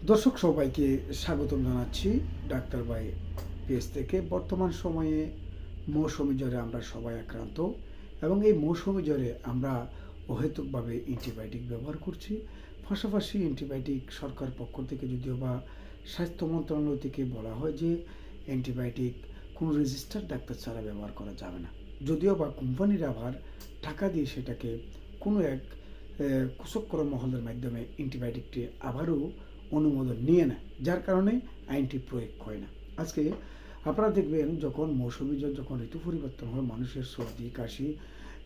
দর্শক সবাইকে স্বাগতম জানাচ্ছি ডাক্তার ভাই পেজ থেকে। বর্তমান সময়ে মৌসুমি জ্বরে আমরা সবাই আক্রান্ত এবং এই মৌসুমি জ্বরে আমরা অহেতুকভাবে অ্যান্টিবায়োটিক ব্যবহার করছি। পাশাপাশি অ্যান্টিবায়োটিক সরকার পক্ষ থেকে যদিও বা স্বাস্থ্য মন্ত্রণালয় থেকে বলা হয় যে অ্যান্টিবায়োটিক কোনো রেজিস্টার্ড ডাক্তার ছাড়া ব্যবহার করা যাবে না, যদিও বা কোম্পানির আবার টাকা দিয়ে সেটাকে কোনো এক কুচক্র মহলের মাধ্যমে অ্যান্টিবায়োটিকটি আবারও অনুমোদন নিয়ে নেয়, যার কারণে আইনটি প্রয়োগ হয় না। আজকে আপনারা দেখবেন যখন মৌসুমি জ্বর, যখন ঋতু পরিবর্তন হয়, মানুষের সর্দি কাশি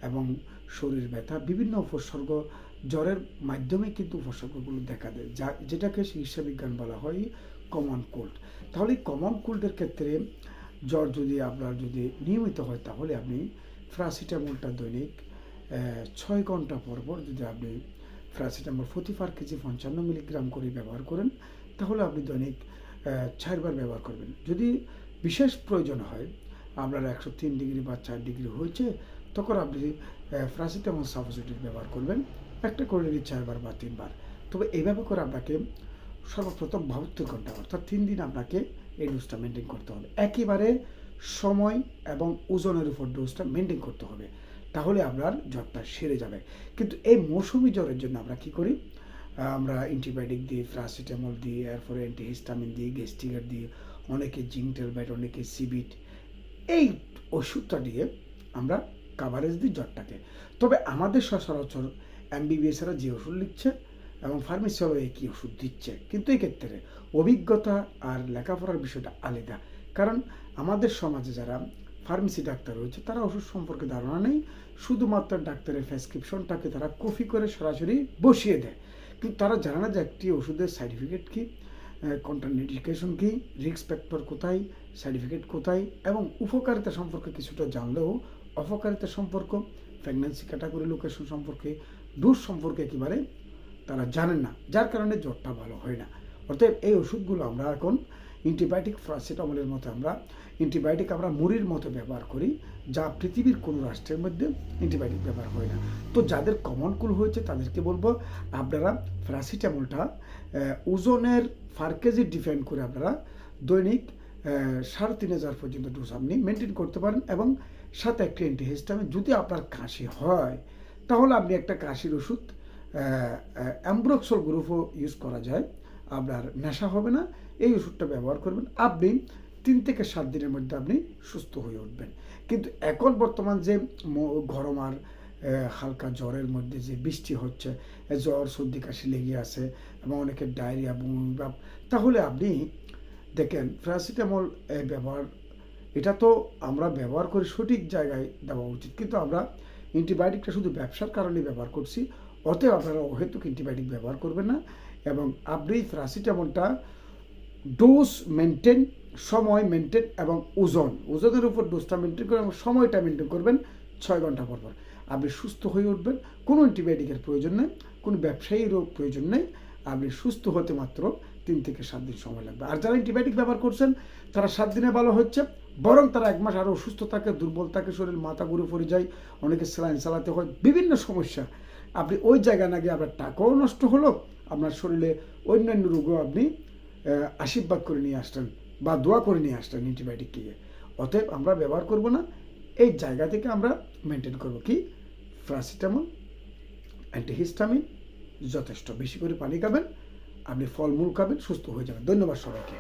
এবং শরীর ব্যথা বিভিন্ন উপসর্গ জ্বরের মাধ্যমে কিন্তু উপসর্গগুলো দেখা দেয়, যেটাকে চিকিৎসা বিজ্ঞান বলা হয় কমন কোল্ড। তাহলে কমন কোল্ডের ক্ষেত্রে জ্বর যদি আপনার যদি নিয়মিত হয়, তাহলে আপনি প্যারাসিটামলটা দৈনিক 6 ঘন্টা পর পর যদি আপনি প্যারাসিটামল প্রতি পার কেজি 55 মিলিগ্রাম করে ব্যবহার করেন, তাহলে আপনি দৈনিক 4 বার ব্যবহার করবেন। যদি বিশেষ প্রয়োজন হয়, আপনার 103 ডিগ্রি বা 4 ডিগ্রি হয়েছে, তখন আপনি প্যারাসিটামল সাবস্টিটিউট ব্যবহার করবেন, একটা করে 4 বার বা 3 বার। তবে এইভাবে করে আপনাকে সর্বপ্রথম 72 ঘন্টা অর্থাৎ 3 দিন আপনাকে এই ডোজটা মেনটেন করতে হবে। একেবারে সময় এবং ওজনের উপর ডোজটা মেনটেন করতে হবে, তাহলে আপনার জ্বরটা সেরে যাবে। কিন্তু এই মৌসুমি জ্বরের জন্য আমরা কি করি? আমরা অ্যান্টিবায়োটিক দিই, প্যারাসিটামল দিই, এরপরে অ্যান্টিহিস্টামিন দিই, গেস্টিগার দিই, অনেকে জিঙ্ক টেলবাইট, অনেকে সিবিট, এই ওষুধটা দিয়ে আমরা কাভারেজ দিই জ্বরটাকে। তবে আমাদের সচরাচর এমবিবিএসরা যে ওষুধ লিখছে এবং ফার্মেসিরাও একই ওষুধ দিচ্ছে, কিন্তু এই ক্ষেত্রে অভিজ্ঞতা আর লেখাপড়ার বিষয়টা আলাদা। কারণ আমাদের সমাজে যারা ফার্মেসি ডাক্তার রয়েছে, তারা ওষুধ সম্পর্কে ধারণা নেই, শুধুমাত্র ডাক্তারের প্রেসক্রিপশনটাকে তারা কপি করে সরাসরি বসিয়ে দেয়। কিন্তু তারা জানে না যে একটি ওষুধের সার্টিফিকেট কী, কন্ট্রাইন্ডিকেশন কী, রিস্ক ফ্যাক্টর কোথায়, সার্টিফিকেট কোথায়, এবং উপকারিতা সম্পর্কে কিছুটা জানলেও অপকারিতা সম্পর্ক, প্রেগন্যান্সি ক্যাটাগরি লোকেশন সম্পর্কে, ডোজ সম্পর্কে একেবারে তারা জানেন না, যার কারণে জ্বরটা ভালো হয় না। অর্থাৎ এই ওষুধগুলো আমরা এখন অ্যান্টিবায়োটিক প্যারাসিটামলের মতো আমরা অ্যান্টিবায়োটিক আমরা মুড়ির মতো ব্যবহার করি, যা পৃথিবীর কোনো রাষ্ট্রের মধ্যে অ্যান্টিবায়োটিক ব্যবহার হয় না। তো যাদের কমন কোল্ড হয়েছে তাদেরকে বলবো, আপনারা প্যারাসিটামলটা ওজনের পার কেজি ডিপেন্ড করে আপনারা দৈনিক 3500 পর্যন্ত ডোজ আপনি মেনটেন করতে পারেন, এবং সাথে একটি অ্যান্টিহিস্টামিন। যদি আপনার কাশি হয়, তাহলে আপনি একটা কাশির ওষুধ অ্যাম্ব্রোক্সল গ্রুপও ইউজ করা যায়, আপনার নেশা হবে না। এই ওষুধটা ব্যবহার করবেন, আপনি 3 থেকে 7 দিনের মধ্যে আপনি সুস্থ হয়ে উঠবেন। কিন্তু এখন বর্তমান যে গরম আর হালকা জ্বরের মধ্যে যে বৃষ্টি হচ্ছে, জ্বর সর্দি কাশি লেগে আছে এবং অনেকের ডায়রিয়া, বমি ভাব, তাহলে আপনি দেখেন প্যারাসিটামল ব্যবহার, এটা তো আমরা ব্যবহার করি সঠিক জায়গায় দেওয়া উচিত, কিন্তু আমরা অ্যান্টিবায়োটিকটা শুধু ব্যবসার কারণে ব্যবহার করছি। অতএব আপনারা অহেতুক অ্যান্টিবায়োটিক ব্যবহার করবেন না, এবং আপনি প্যারাসিটামলটা ডোজ মেনটেন, সময় মেনটেন এবং ওজনের উপর ডোজটা মেনটেন করে এবং সময়টা মেনটেন করবেন 6 ঘন্টা পর পর, আপনি সুস্থ হয়ে উঠবেন। কোনো অ্যান্টিবায়োটিকের প্রয়োজন নেই, কোনো ব্যবসায়ীরও প্রয়োজন নেই। আপনি সুস্থ হতে মাত্র 3 থেকে 7 দিন সময় লাগবে। আর যারা অ্যান্টিবায়োটিক ব্যবহার করছেন, তারা 7 দিনে ভালো হচ্ছে, বরং তারা 1 মাস আরও অসুস্থ থাকে, দুর্বল থাকে, শরীর মাথা ঘুরে পড়ে যায়, অনেকে স্যালাইন চালাতে হয়, বিভিন্ন সমস্যা। আপনি ওই জায়গায় না গিয়ে আপনার টাকাও নষ্ট হলো, আপনার শরীরে অন্যান্য রোগও আপনি আশীর্বাদ করে নিয়ে আসতেন বা দোয়া করে নিয়ে আসতেন অ্যান্টিবায়োটিক গিয়ে। অতএব আমরা ব্যবহার করব না, এই জায়গা থেকে আমরা মেনটেন করব কি প্যারাসিটামল, অ্যান্টিহিস্টামিন, যথেষ্ট বেশি করে পানি খাবেন, আপনি ফলমূল খাবেন, সুস্থ হয়ে যাবেন। ধন্যবাদ সবাইকে।